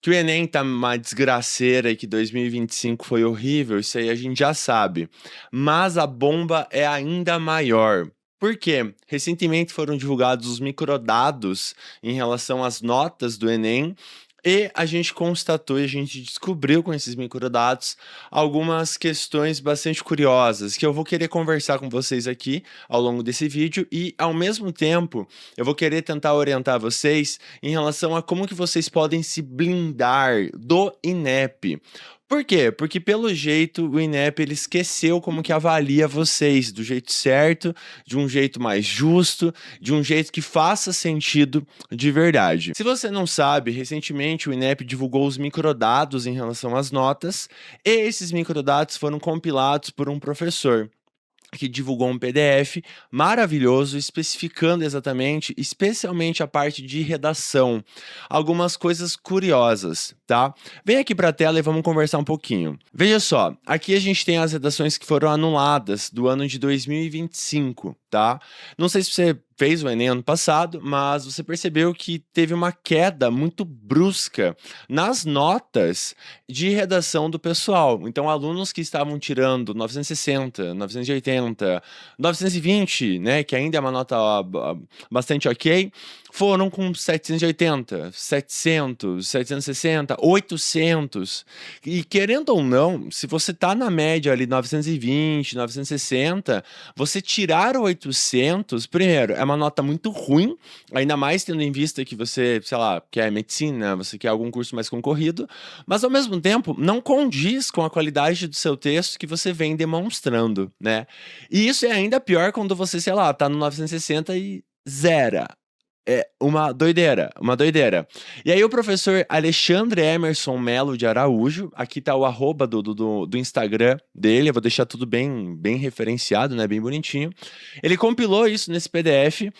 Que o Enem tá uma desgraceira e que 2025 foi horrível, isso aí a gente já sabe. Mas a bomba é ainda maior. Por quê? Recentemente foram divulgados os microdados em relação às notas do Enem. E a gente constatou e a gente descobriu com esses microdados algumas questões bastante curiosas que eu vou querer conversar com vocês aqui ao longo desse vídeo e, ao mesmo tempo, eu vou querer tentar orientar vocês em relação a como que vocês podem se blindar do INEP. Por quê? Porque pelo jeito o INEP ele esqueceu como que avalia vocês do jeito certo, de um jeito mais justo, de um jeito que faça sentido de verdade. Se você não sabe, recentemente o INEP divulgou os microdados em relação às notas, e esses microdados foram compilados por um professor que divulgou um PDF maravilhoso especificando exatamente, especialmente a parte de redação, algumas coisas curiosas, tá? Vem aqui para a tela e vamos conversar um pouquinho. Veja só, aqui a gente tem as redações que foram anuladas do ano de 2025, tá? Não sei se você fez o Enem ano passado, mas você percebeu que teve uma queda muito brusca nas notas de redação do pessoal. Então, alunos que estavam tirando 960, 980, 920, né, que ainda é uma nota bastante ok, foram com 780, 700, 760, 800. E querendo ou não, se você tá na média ali 920, 960, você tirar o 800, primeiro, é uma nota muito ruim, ainda mais tendo em vista que você, sei lá, quer medicina, você quer algum curso mais concorrido, mas ao mesmo tempo não condiz com a qualidade do seu texto que você vem demonstrando, né? E isso é ainda pior quando você, sei lá, tá no 960 e zera. É uma doideira, uma doideira. E aí o professor Alexandre Emerson Melo de Araújo, aqui tá o arroba do Instagram dele, eu vou deixar tudo bem referenciado, né, bem bonitinho. Ele compilou isso nesse PDF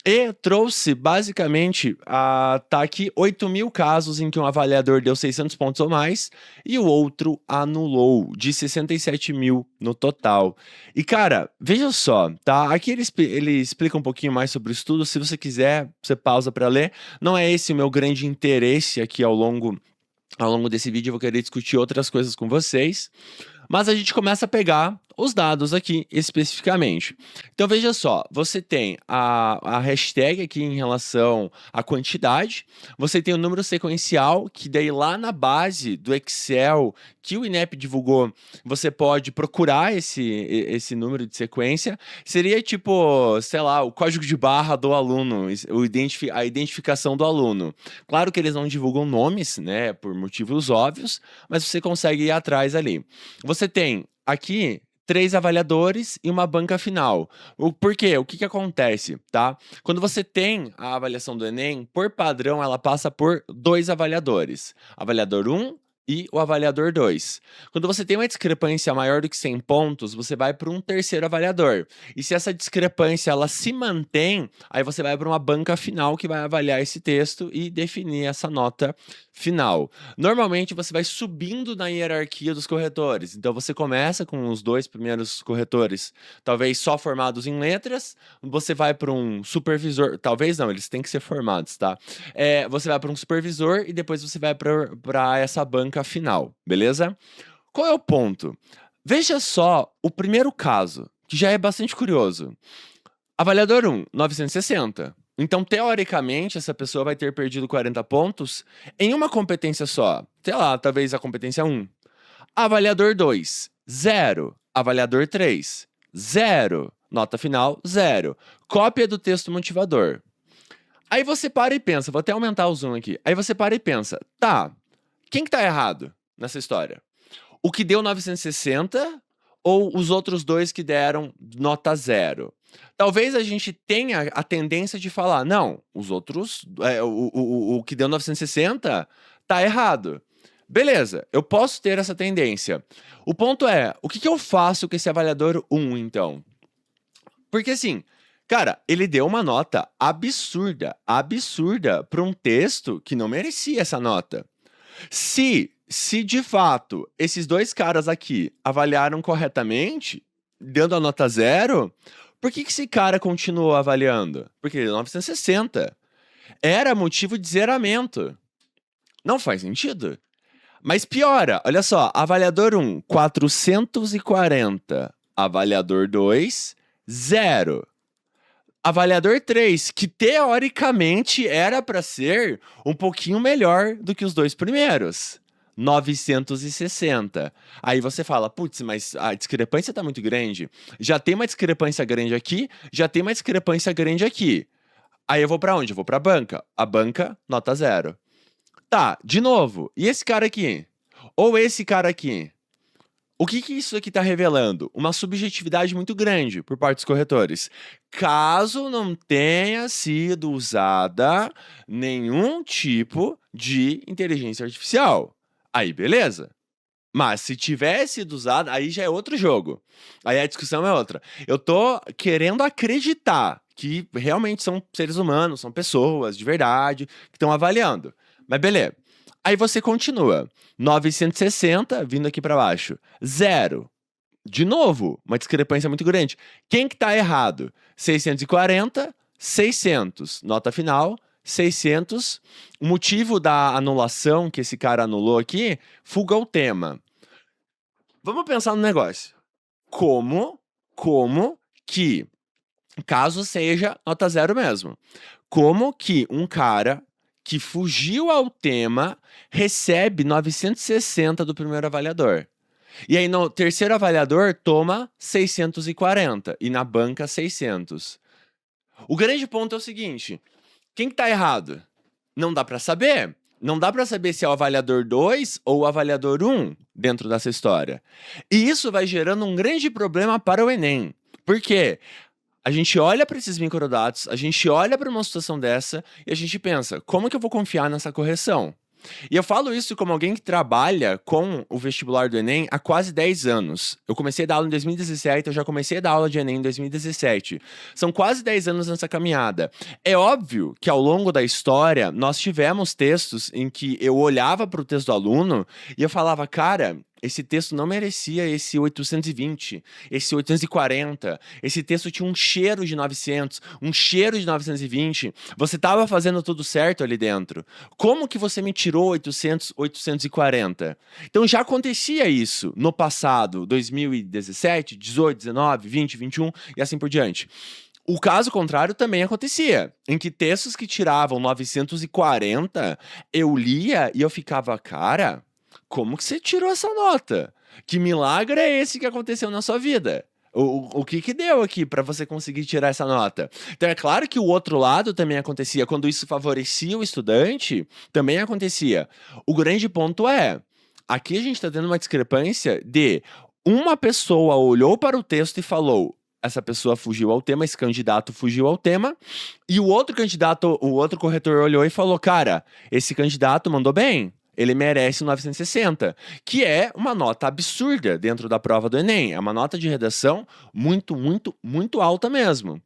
e trouxe basicamente, tá aqui 8.000 casos em que um avaliador deu 600 pontos ou mais e o outro anulou, de 67.000 no total. E cara, veja só, tá? Aqui ele explica um pouquinho mais sobre o estudo, se você quiser você pausa para ler. Não é esse o meu grande interesse aqui ao longo desse vídeo, eu vou querer discutir outras coisas com vocês. Mas a gente começa a pegar os dados aqui especificamente. Então veja só, você tem a hashtag aqui em relação à quantidade, você tem o número sequencial, que daí lá na base do Excel que o INEP divulgou, você pode procurar esse número de sequência. Seria tipo, sei lá, o código de barra do aluno, a identificação do aluno. Claro que eles não divulgam nomes, né, por motivos óbvios, mas você consegue ir atrás ali. Você tem aqui 3 avaliadores e uma banca final. Por quê? O que que acontece, tá? Quando você tem a avaliação do Enem, por padrão, ela passa por 2 avaliadores. Avaliador 1 e o avaliador 2. Quando você tem uma discrepância maior do que 100 pontos, você vai para um terceiro avaliador. E se essa discrepância ela se mantém, aí você vai para uma banca final que vai avaliar esse texto e definir essa nota final. Normalmente você vai subindo na hierarquia dos corretores. Então você começa com os 2 primeiros corretores, talvez só formados em letras, você vai para um supervisor, talvez não, eles têm que ser formados, tá? Você vai para um supervisor e depois você vai para essa banca final, beleza? Qual é o ponto? Veja só o primeiro caso, que já é bastante curioso. Avaliador 1, 960. Então, teoricamente, essa pessoa vai ter perdido 40 pontos em uma competência só. Sei lá, talvez a competência 1. Avaliador 2, 0. Avaliador 3, 0. Nota final, 0. Cópia do texto motivador. Aí você para e pensa, vou até aumentar o zoom aqui. Aí você para e pensa, tá, quem que tá errado nessa história? O que deu 960 ou os outros 2 que deram nota 0? Talvez a gente tenha a tendência de falar, não, os outros, o que deu 960 tá errado. Beleza, eu posso ter essa tendência. O ponto é, o que que eu faço com esse avaliador 1, então? Porque assim, cara, ele deu uma nota absurda, absurda para um texto que não merecia essa nota. Se de fato esses 2 caras aqui avaliaram corretamente, dando a nota 0, por que que esse cara continuou avaliando? Porque ele deu 960. Era motivo de zeramento. Não faz sentido. Mas piora, olha só, avaliador 1, 440. Avaliador 2, 0. Avaliador 3, que teoricamente era para ser um pouquinho melhor do que os dois primeiros. 960. Aí você fala, putz, mas a discrepância tá muito grande. Já tem uma discrepância grande aqui, já tem uma discrepância grande aqui. Aí eu vou para onde? Eu vou para a banca. A banca, nota 0. Tá, de novo. E esse cara aqui? Ou esse cara aqui? O que que isso aqui está revelando? Uma subjetividade muito grande por parte dos corretores. Caso não tenha sido usada nenhum tipo de inteligência artificial. Aí, beleza. Mas se tivesse sido usada, aí já é outro jogo. Aí a discussão é outra. Eu tô querendo acreditar que realmente são seres humanos, são pessoas de verdade que estão avaliando. Mas beleza. Aí você continua. 960, vindo aqui para baixo. 0. De novo, uma discrepância muito grande. Quem que tá errado? 640, 600. Nota final, 600. O motivo da anulação que esse cara anulou aqui, fuga ao tema. Vamos pensar no negócio. Como que, caso seja nota 0 mesmo, como que um cara que fugiu ao tema recebe 960 do primeiro avaliador? E aí no terceiro avaliador toma 640 e na banca 600. O grande ponto é o seguinte, quem que tá errado? Não dá para saber. Não dá para saber se é o avaliador 2 ou o avaliador 1 dentro dessa história. E isso vai gerando um grande problema para o Enem. Por quê? A gente olha para esses microdados, a gente olha para uma situação dessa e a gente pensa, como que eu vou confiar nessa correção? E eu falo isso como alguém que trabalha com o vestibular do Enem há quase 10 anos. Eu comecei a dar aula em 2017, eu já comecei a dar aula de Enem em 2017. São quase 10 anos nessa caminhada. É óbvio que ao longo da história, nós tivemos textos em que eu olhava para o texto do aluno e eu falava, cara, esse texto não merecia esse 820, esse 840. Esse texto tinha um cheiro de 900, um cheiro de 920. Você estava fazendo tudo certo ali dentro. Como que você me tirou 800, 840? Então já acontecia isso no passado, 2017, 18, 19, 20, 21 e assim por diante. O caso contrário também acontecia, em que textos que tiravam 940, eu lia e eu ficava, cara, como que você tirou essa nota? Que milagre é esse que aconteceu na sua vida? O que que deu aqui para você conseguir tirar essa nota? Então é claro que o outro lado também acontecia, quando isso favorecia o estudante, também acontecia. O grande ponto é, aqui a gente está tendo uma discrepância de uma pessoa olhou para o texto e falou, essa pessoa fugiu ao tema, esse candidato fugiu ao tema, e o outro candidato, o outro corretor olhou e falou, cara, esse candidato mandou bem. Ele merece 960, que é uma nota absurda dentro da prova do Enem. É uma nota de redação muito, muito, muito alta mesmo.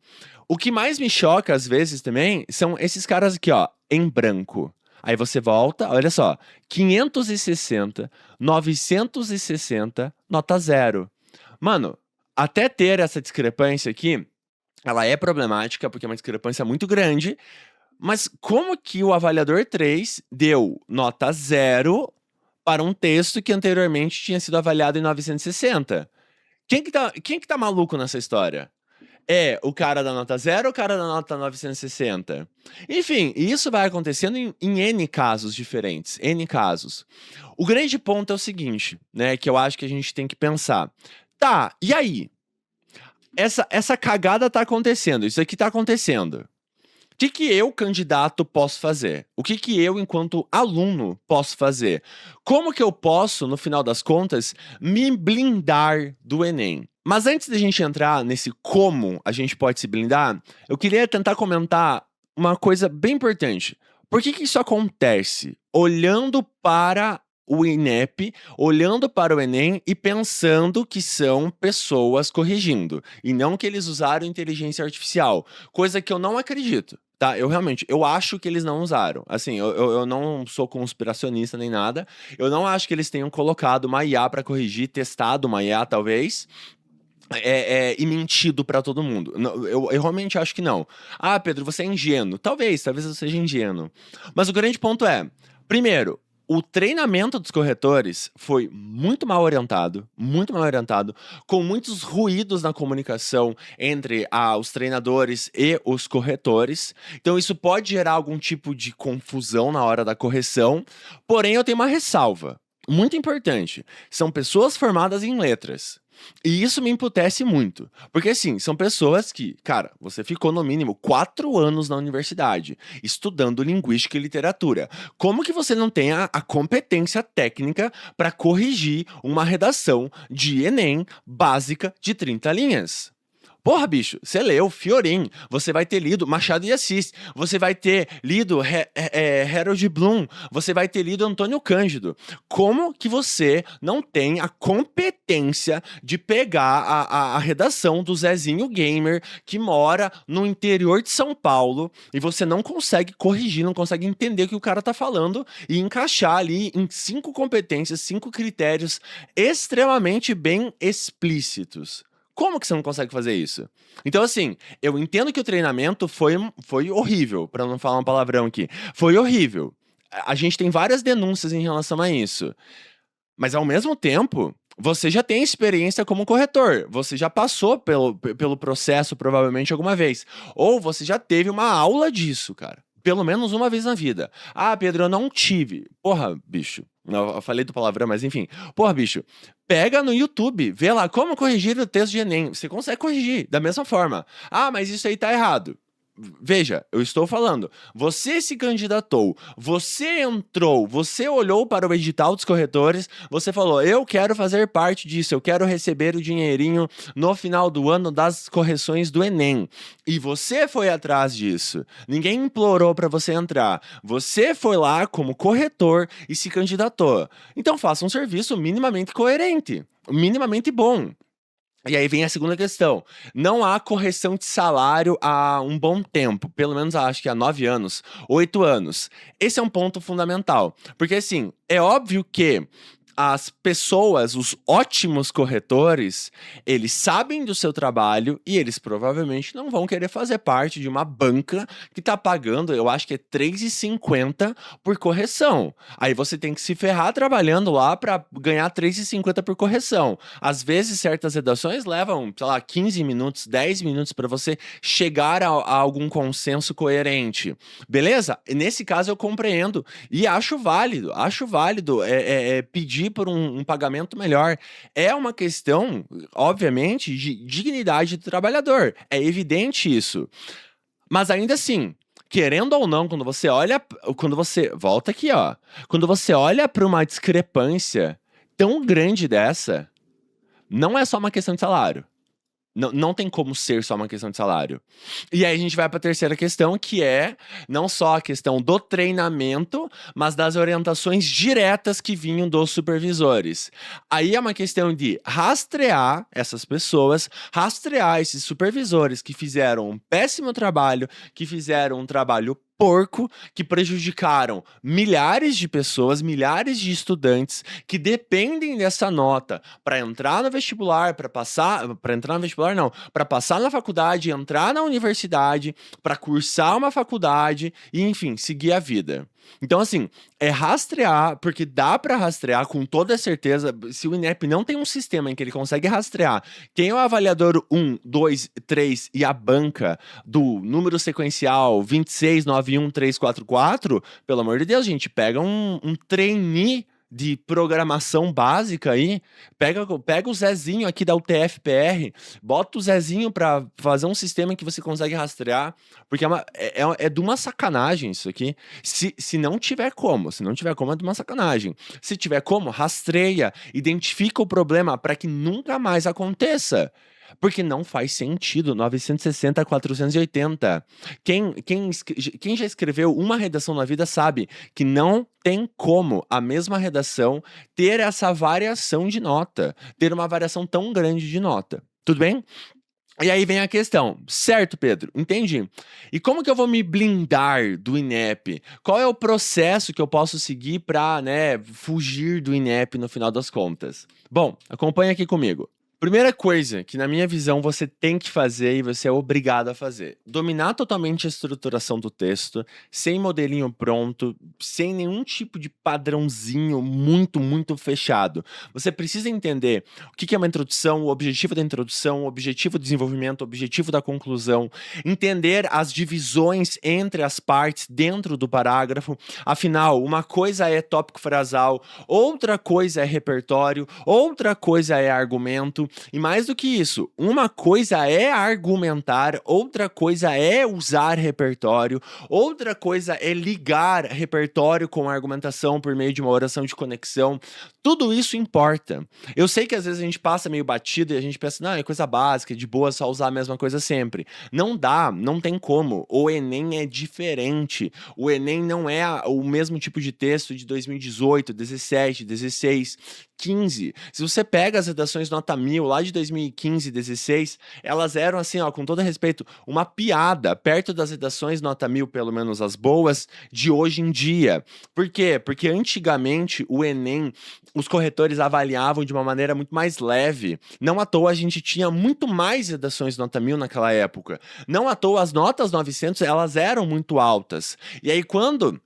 O que mais me choca, às vezes, também, são esses caras aqui, ó, em branco. Aí você volta, olha só, 560, 960, nota 0. Mano, até ter essa discrepância aqui, ela é problemática, porque é uma discrepância muito grande, mas como que o avaliador 3 deu nota 0 para um texto que anteriormente tinha sido avaliado em 960? Quem que tá maluco nessa história? É o cara da nota 0 ou o cara da nota 960? Enfim, isso vai acontecendo em N casos diferentes, N casos. O grande ponto é o seguinte, né, que eu acho que a gente tem que pensar. Tá, e aí? Essa cagada tá acontecendo, isso aqui tá acontecendo. O que que eu, candidato, posso fazer? O que que eu, enquanto aluno, posso fazer? Como que eu posso, no final das contas, me blindar do Enem? Mas antes da gente entrar nesse como a gente pode se blindar, eu queria tentar comentar uma coisa bem importante. Por que que isso acontece? Olhando para o INEP, olhando para o Enem e pensando que são pessoas corrigindo, e não que eles usaram inteligência artificial, coisa que eu não acredito. Tá, eu acho que eles não usaram. Assim, eu não sou conspiracionista nem nada. Eu não acho que eles tenham colocado uma IA para corrigir, testado uma IA, talvez, e mentido pra todo mundo. Eu realmente acho que não. Ah, Pedro, você é ingênuo. Talvez eu seja ingênuo. Mas o grande ponto é, primeiro, O treinamento dos corretores foi muito mal orientado, com muitos ruídos na comunicação entre os treinadores e os corretores. Então, isso pode gerar algum tipo de confusão na hora da correção. Porém, eu tenho uma ressalva muito importante: são pessoas formadas em letras. E isso me emputece muito. Porque, assim, são pessoas que, cara, você ficou no mínimo 4 anos na universidade, estudando linguística e literatura. Como que você não tem a competência técnica para corrigir uma redação de Enem básica de 30 linhas? Porra, bicho, você leu Fiorin, você vai ter lido Machado de Assis, você vai ter lido Harold Bloom, você vai ter lido Antônio Cândido. Como que você não tem a competência de pegar a redação do Zezinho Gamer, que mora no interior de São Paulo, e você não consegue corrigir, não consegue entender o que o cara tá falando e encaixar ali em 5 competências, 5 critérios extremamente bem explícitos? Como que você não consegue fazer isso? Então, assim, eu entendo que o treinamento foi horrível, para não falar um palavrão aqui. Foi horrível. A gente tem várias denúncias em relação a isso. Mas, ao mesmo tempo, você já tem experiência como corretor. Você já passou pelo processo, provavelmente, alguma vez. Ou você já teve uma aula disso, cara. Pelo menos uma vez na vida. Ah, Pedro, eu não tive. Porra, bicho. Eu falei do palavrão, mas enfim. Porra, bicho. Pega no YouTube, vê lá como corrigir o texto de Enem. Você consegue corrigir da mesma forma. Ah, mas isso aí tá errado. Veja, eu estou falando, você se candidatou, você entrou, você olhou para o edital dos corretores, você falou, eu quero fazer parte disso, eu quero receber o dinheirinho no final do ano das correções do Enem. E você foi atrás disso. Ninguém implorou para você entrar. Você foi lá como corretor e se candidatou. Então faça um serviço minimamente coerente, minimamente bom. E aí vem a segunda questão. Não há correção de salário há um bom tempo. Pelo menos acho que há 9 anos, 8 anos. Esse é um ponto fundamental. Porque, assim, é óbvio que as pessoas, os ótimos corretores, eles sabem do seu trabalho e eles provavelmente não vão querer fazer parte de uma banca que tá pagando, eu acho que é R$ 3,50 por correção. Aí você tem que se ferrar trabalhando lá para ganhar R$ 3,50 por correção. Às vezes, certas redações levam, sei lá, 15 minutos, 10 minutos para você chegar a algum consenso coerente. Beleza? Nesse caso eu compreendo e acho válido pedir por um pagamento melhor. É uma questão, obviamente, de dignidade do trabalhador. É evidente isso. Mas ainda assim, querendo ou não, quando você volta aqui, ó, quando você olha para uma discrepância tão grande dessa, não é só uma questão de salário. Não tem como ser só uma questão de salário. E aí a gente vai para a terceira questão, que é não só a questão do treinamento, mas das orientações diretas que vinham dos supervisores. Aí é uma questão de rastrear essas pessoas, rastrear esses supervisores que fizeram um péssimo trabalho, que fizeram um trabalho porco, que prejudicaram milhares de pessoas, milhares de estudantes que dependem dessa nota para entrar no vestibular, para passar na faculdade, entrar na universidade, para cursar uma faculdade e, enfim, seguir a vida. Então, assim, é rastrear, porque dá para rastrear com toda certeza. Se o INEP não tem um sistema em que ele consegue rastrear quem é o avaliador 1, 2, 3 e a banca do número sequencial 2691344, pelo amor de Deus, gente, pega um trainee de programação básica aí, pega o Zezinho aqui da UTF-PR, bota o Zezinho para fazer um sistema que você consegue rastrear, porque é de uma sacanagem isso aqui. Se não tiver como, é de uma sacanagem. Se tiver como, rastreia, identifica o problema para que nunca mais aconteça. Porque não faz sentido 960 a 480. Quem já escreveu uma redação na vida sabe que não tem como a mesma redação ter essa variação de nota, ter uma variação tão grande de nota. Tudo bem? E aí vem a questão, certo, Pedro? Entendi. E como que eu vou me blindar do INEP? Qual é o processo que eu posso seguir para, fugir do INEP no final das contas? Bom, acompanha aqui comigo. Primeira coisa que, na minha visão, você tem que fazer e você é obrigado a fazer: dominar totalmente a estruturação do texto, sem modelinho pronto, sem nenhum tipo de padrãozinho muito, muito fechado. Você precisa entender o que que é uma introdução, o objetivo da introdução, o objetivo do desenvolvimento, o objetivo da conclusão, entender as divisões entre as partes dentro do parágrafo. Afinal, uma coisa é tópico frasal, outra coisa é repertório, outra coisa é argumento. E mais do que isso, uma coisa é argumentar, outra coisa é usar repertório, outra coisa é ligar repertório com argumentação por meio de uma oração de conexão. Tudo isso importa. Eu sei que às vezes a gente passa meio batido e a gente pensa, não, é coisa básica, é de boa só usar a mesma coisa sempre. Não dá, não tem como. O Enem é diferente. O Enem não é o mesmo tipo de texto de 2018, 17, 16, 15. Se você pega as redações nota 1000 lá de 2015, 16, elas eram assim, ó, com todo respeito, uma piada perto das redações nota 1000, pelo menos as boas, de hoje em dia. Por quê? Porque antigamente o Enem, os corretores avaliavam de uma maneira muito mais leve. Não à toa a gente tinha muito mais redações nota 1000 naquela época. Não à toa as notas 900, elas eram muito altas. E aí quando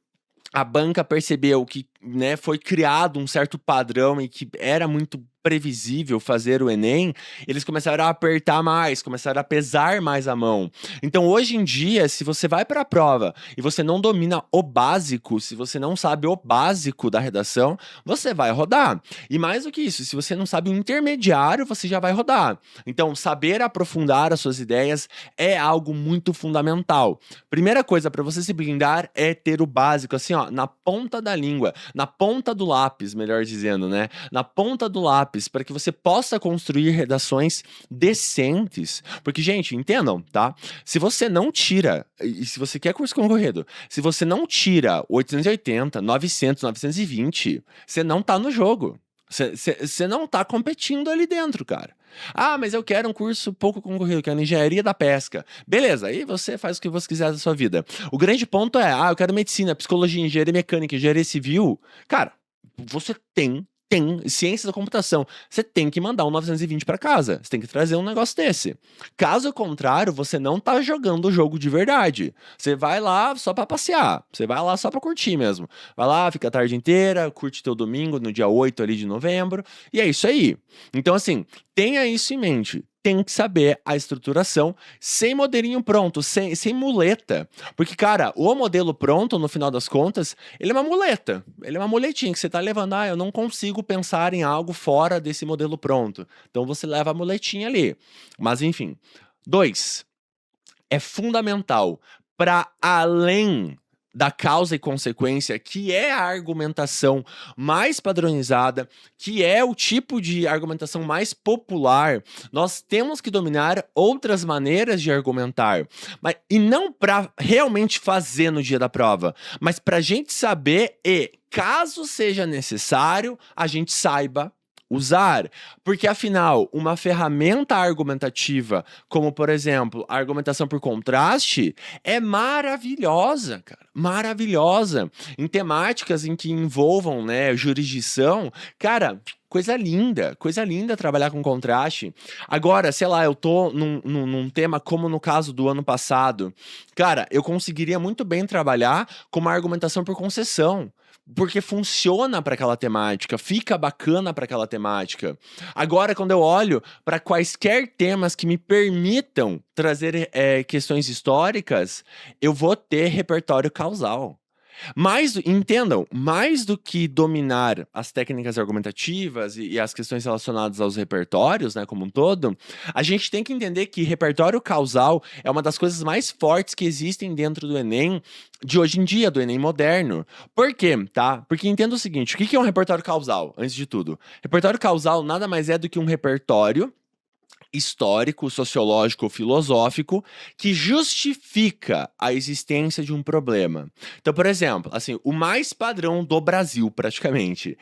a banca percebeu que, né, foi criado um certo padrão e que era muito previsível fazer o Enem, eles começaram a apertar mais, começaram a pesar mais a mão. Então, hoje em dia, se você vai para a prova e você não domina o básico, se você não sabe o básico da redação, você vai rodar. E mais do que isso, se você não sabe o intermediário, você já vai rodar. Então, saber aprofundar as suas ideias é algo muito fundamental. Primeira coisa para você se blindar é ter o básico, assim, ó, na ponta da língua, na ponta do lápis, melhor dizendo, né? Na ponta do lápis, para que você possa construir redações decentes. Porque, gente, entendam, tá? Se você não tira, e se você quer curso concorrido, se você não tira 880, 900, 920, você não tá no jogo. Você não tá competindo ali dentro, cara. Ah, mas eu quero um curso pouco concorrido, que é a engenharia da pesca. Beleza, aí você faz o que você quiser da sua vida. O grande ponto é, eu quero medicina, psicologia, engenharia mecânica, engenharia civil. Cara, você tem ciência da computação. Você tem que mandar um 920 para casa. Você tem que trazer um negócio desse. Caso contrário, você não tá jogando o jogo de verdade. Você vai lá só para passear. Você vai lá só para curtir mesmo. Vai lá, fica a tarde inteira, curte teu domingo no dia 8 ali de novembro. E é isso aí. Então, assim, tenha isso em mente. Tem que saber a estruturação sem modelinho pronto, sem muleta. Porque, cara, o modelo pronto, no final das contas, ele é uma muleta. Ele é uma muletinha que você tá levando. Eu não consigo pensar em algo fora desse modelo pronto. Então você leva a muletinha ali. Mas, enfim. 2. É fundamental para além da causa e consequência, que é a argumentação mais padronizada, que é o tipo de argumentação mais popular, nós temos que dominar outras maneiras de argumentar. E não para realmente fazer no dia da prova, mas para a gente saber e, caso seja necessário, a gente saiba usar, porque afinal, uma ferramenta argumentativa, como por exemplo, a argumentação por contraste, é maravilhosa, cara, maravilhosa. Em temáticas em que envolvam, né, jurisdição, cara, coisa linda trabalhar com contraste. Agora, sei lá, eu tô num tema como no caso do ano passado, cara, eu conseguiria muito bem trabalhar com uma argumentação por concessão. Porque funciona para aquela temática, fica bacana para aquela temática. Agora, quando eu olho para quaisquer temas que me permitam trazer questões históricas, eu vou ter repertório causal. Entendam, mais do que dominar as técnicas argumentativas e as questões relacionadas aos repertórios, né, como um todo, a gente tem que entender que repertório causal é uma das coisas mais fortes que existem dentro do Enem de hoje em dia, do Enem moderno. Por quê, tá? Porque entenda o seguinte, o que é um repertório causal, antes de tudo? Repertório causal nada mais é do que um repertório histórico, sociológico, filosófico que justifica a existência de um problema. Então, por exemplo, assim, o mais padrão do Brasil, praticamente.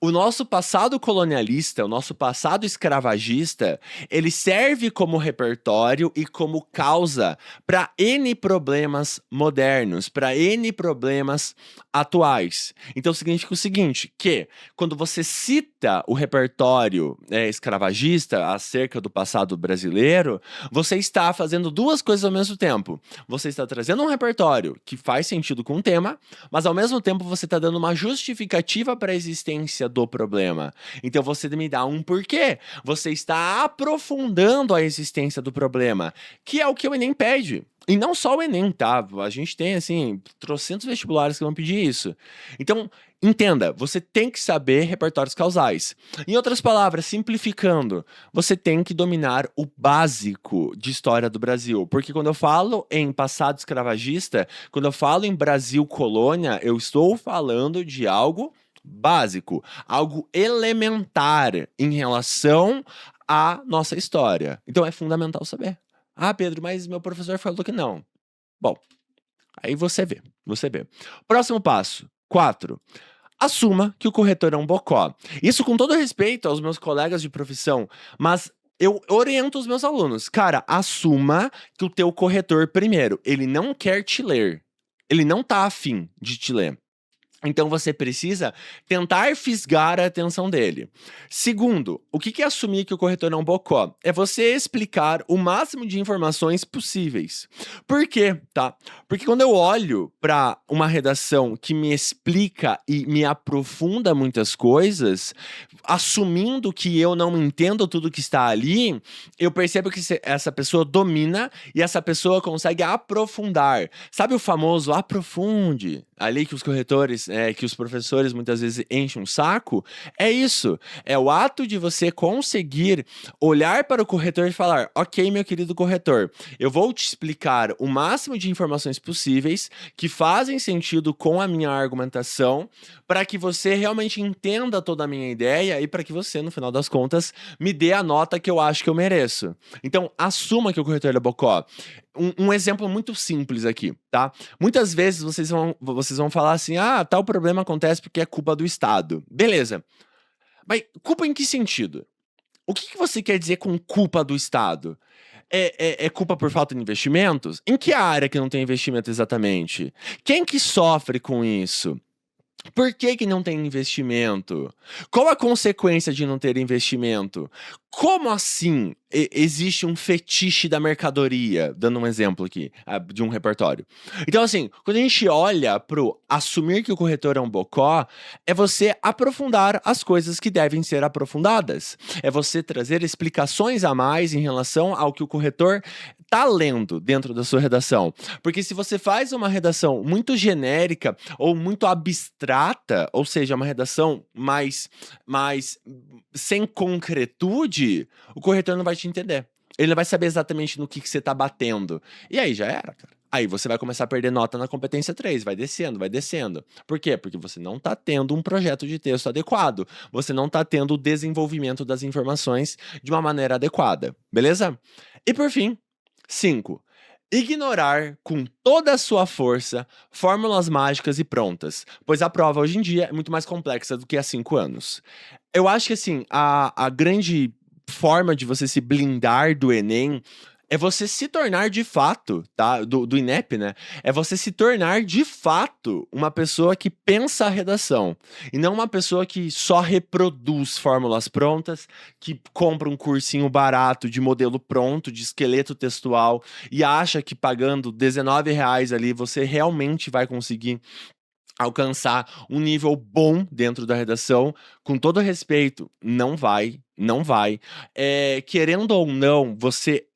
O nosso passado colonialista, o nosso passado escravagista, ele serve como repertório e como causa para N problemas modernos, para N problemas atuais. Então, significa o seguinte, que quando você cita o repertório escravagista acerca do passado brasileiro, você está fazendo duas coisas ao mesmo tempo. Você está trazendo um repertório que faz sentido com o tema, mas ao mesmo tempo você está dando uma justificativa para a existência do problema. Então você me dá um porquê. Você está aprofundando a existência do problema, que é o que o Enem pede. E não só o Enem, tá? A gente tem, assim, trocentos vestibulares que vão pedir isso. Então, entenda, você tem que saber repertórios causais. Em outras palavras, simplificando, você tem que dominar o básico de história do Brasil. Porque quando eu falo em passado escravagista, quando eu falo em Brasil colônia, eu estou falando de algo básico, algo elementar em relação à nossa história. Então é fundamental saber. Ah, Pedro, mas meu professor falou que não. Bom, aí você vê, você vê. Próximo passo, 4. Assuma que o corretor é um bocó. Isso com todo respeito aos meus colegas de profissão, mas eu oriento os meus alunos. Cara, assuma que o teu corretor, primeiro, ele não quer te ler. Ele não tá afim de te ler. Então você precisa tentar fisgar a atenção dele. Segundo, o que é assumir que o corretor é um bocó? É você explicar o máximo de informações possíveis. Por quê, tá? Porque quando eu olho para uma redação que me explica e me aprofunda muitas coisas, assumindo que eu não entendo tudo que está ali, eu percebo que essa pessoa domina e essa pessoa consegue aprofundar. Sabe o famoso aprofunde? Ali que os corretores, que os professores muitas vezes enchem um saco, é isso. É o ato de você conseguir olhar para o corretor e falar: ok, meu querido corretor, eu vou te explicar o máximo de informações possíveis que fazem sentido com a minha argumentação, para que você realmente entenda toda a minha ideia e para que você, no final das contas, me dê a nota que eu acho que eu mereço. Então, assuma que o corretor é bocó. Um exemplo muito simples aqui, tá? Muitas vezes vocês vão falar assim: ah, tal problema acontece porque é culpa do Estado. Beleza. Mas culpa em que sentido? O que você quer dizer com culpa do Estado? É culpa por falta de investimentos? Em que área que não tem investimento exatamente? Quem que sofre com isso? Por que não tem investimento? Qual a consequência de não ter investimento? Como assim existe um fetiche da mercadoria? Dando um exemplo aqui, de um repertório. Então, assim, quando a gente olha pro assumir que o corretor é um bocó, é você aprofundar as coisas que devem ser aprofundadas. É você trazer explicações a mais em relação ao que o corretor tá lendo dentro da sua redação. Porque se você faz uma redação muito genérica ou muito abstrata, ou seja, uma redação mais sem concretude, o corretor não vai te entender. Ele não vai saber exatamente no que você tá batendo. E aí já era, cara. Aí você vai começar a perder nota na competência 3, vai descendo, vai descendo. Por quê? Porque você não tá tendo um projeto de texto adequado. Você não tá tendo o desenvolvimento das informações de uma maneira adequada. Beleza? E por fim, 5. Ignorar com toda a sua força fórmulas mágicas e prontas, pois a prova hoje em dia é muito mais complexa do que há 5 anos. Eu acho que assim, a grande forma de você se blindar do Enem é você se tornar de fato, tá? Do INEP, né? É você se tornar de fato uma pessoa que pensa a redação. E não uma pessoa que só reproduz fórmulas prontas, que compra um cursinho barato de modelo pronto, de esqueleto textual, e acha que pagando R$19 ali você realmente vai conseguir alcançar um nível bom dentro da redação. Com todo respeito, não vai, não vai. Querendo ou não, você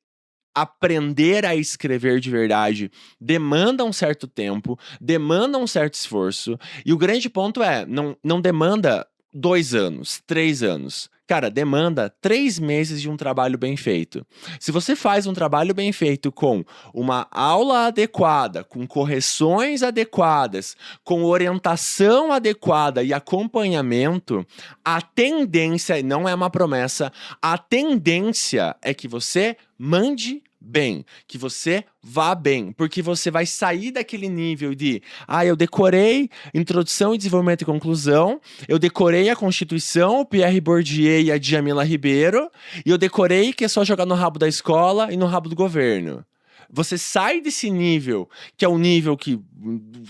aprender a escrever de verdade demanda um certo tempo, demanda um certo esforço, e o grande ponto é, não demanda 2 anos, 3 anos. Cara, demanda 3 meses de um trabalho bem feito. Se você faz um trabalho bem feito com uma aula adequada, com correções adequadas, com orientação adequada e acompanhamento, a tendência, e não é uma promessa, a tendência é que você mande bem, que você vá bem, porque você vai sair daquele nível de eu decorei introdução e desenvolvimento e conclusão, eu decorei a Constituição, o Pierre Bourdieu e a Djamila Ribeiro, e eu decorei que é só jogar no rabo da escola e no rabo do governo. Você sai desse nível, que é o nível que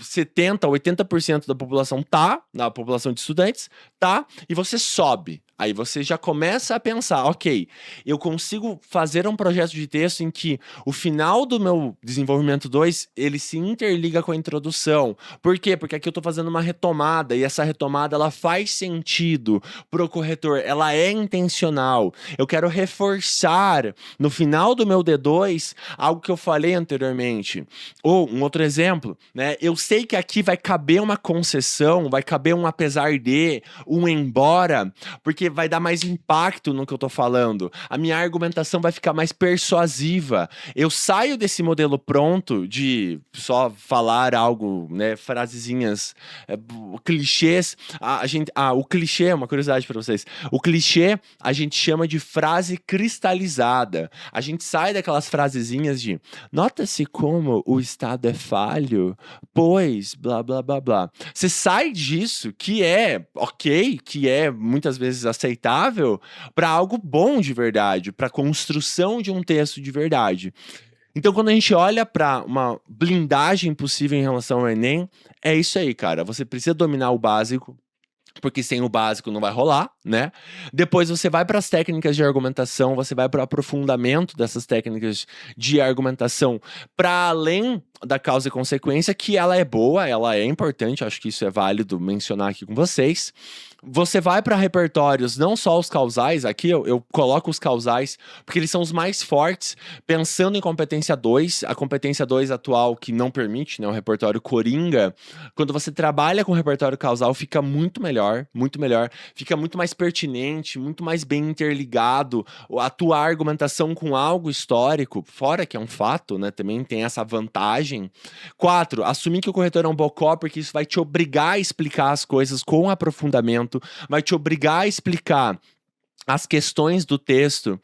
70%, 80% da população na população de estudantes, e você sobe. Aí você já começa a pensar, ok, eu consigo fazer um projeto de texto em que o final do meu desenvolvimento 2, ele se interliga com a introdução. Por quê? Porque aqui eu estou fazendo uma retomada, e essa retomada, ela faz sentido pro corretor, ela é intencional. Eu quero reforçar no final do meu D2 algo que eu falei anteriormente. Ou, um outro exemplo, né? Eu sei que aqui vai caber uma concessão, vai caber um apesar de, um embora, porque vai dar mais impacto no que eu tô falando. A minha argumentação vai ficar mais persuasiva. Eu saio desse modelo pronto de só falar algo, né, frasezinhas, clichês. O clichê, uma curiosidade para vocês. O clichê a gente chama de frase cristalizada. A gente sai daquelas frasezinhas de nota-se como o Estado é falho, pois blá blá blá blá. Você sai disso, que é ok, que é muitas vezes aceitável, para algo bom de verdade, para construção de um texto de verdade. Então, quando a gente olha para uma blindagem possível em relação ao Enem, é isso aí, cara. Você precisa dominar o básico, porque sem o básico não vai rolar, né? Depois você vai para as técnicas de argumentação, você vai para o aprofundamento dessas técnicas de argumentação para além da causa e consequência, que ela é boa, ela é importante, acho que isso é válido mencionar aqui com vocês. Você vai para repertórios, não só os causais, aqui eu coloco os causais, porque eles são os mais fortes, pensando em competência 2, a competência 2 atual que não permite, né, o repertório coringa. Quando você trabalha com o repertório causal, fica muito melhor, fica muito mais pertinente, muito mais bem interligado, a tua argumentação com algo histórico, fora que é um fato, né, também tem essa vantagem. 4, assumir que o corretor é um bocó, porque isso vai te obrigar a explicar as coisas com aprofundamento, vai te obrigar a explicar as questões do texto,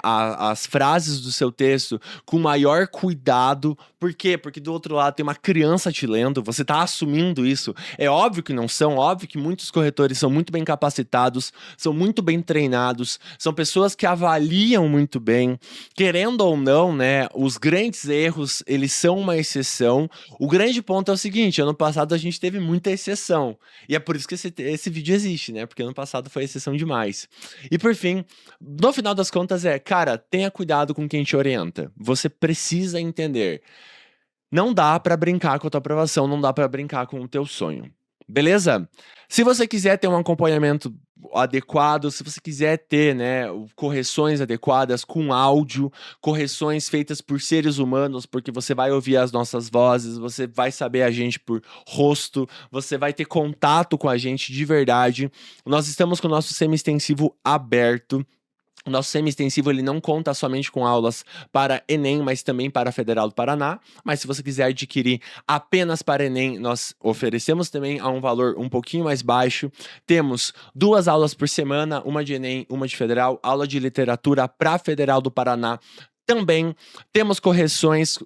as frases do seu texto com maior cuidado. Por quê? Porque do outro lado tem uma criança te lendo, você tá assumindo isso. É óbvio que não são, óbvio que muitos corretores são muito bem capacitados, são muito bem treinados, são pessoas que avaliam muito bem. Querendo ou não, né, os grandes erros, eles são uma exceção. O grande ponto é o seguinte, ano passado a gente teve muita exceção, e é por isso que esse vídeo existe, né, porque ano passado foi exceção demais. E por fim, no final das contas cara, tenha cuidado com quem te orienta. Você precisa entender. Não dá pra brincar com a tua aprovação, não dá pra brincar com o teu sonho. Beleza? Se você quiser ter um acompanhamento adequado, se você quiser ter, né, correções adequadas com áudio, correções feitas por seres humanos, porque você vai ouvir as nossas vozes, você vai saber a gente por rosto, você vai ter contato com a gente de verdade. Nós estamos com o nosso semi-extensivo aberto. O nosso semi-extensivo, ele não conta somente com aulas para Enem, mas também para a Federal do Paraná. Mas se você quiser adquirir apenas para Enem, nós oferecemos também a um valor um pouquinho mais baixo. Temos 2 aulas por semana, uma de Enem, uma de Federal, aula de literatura para a Federal do Paraná. Também temos correções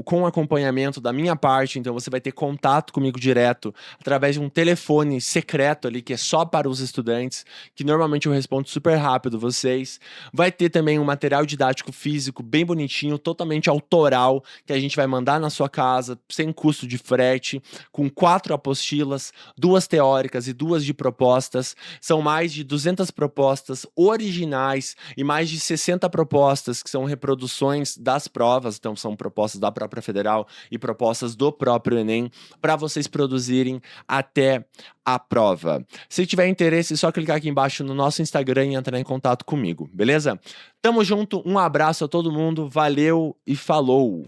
com acompanhamento da minha parte, então você vai ter contato comigo direto através de um telefone secreto ali, que é só para os estudantes, que normalmente eu respondo super rápido vocês. Vai ter também um material didático físico bem bonitinho, totalmente autoral, que a gente vai mandar na sua casa, sem custo de frete, com 4 apostilas, 2 teóricas e 2 de propostas. São mais de 200 propostas originais e mais de 60 propostas que são reproduções das provas, então são propostas da própria Federal e propostas do próprio Enem, para vocês produzirem até a prova. Se tiver interesse, é só clicar aqui embaixo no nosso Instagram e entrar em contato comigo, beleza? Tamo junto, um abraço a todo mundo, valeu e falou!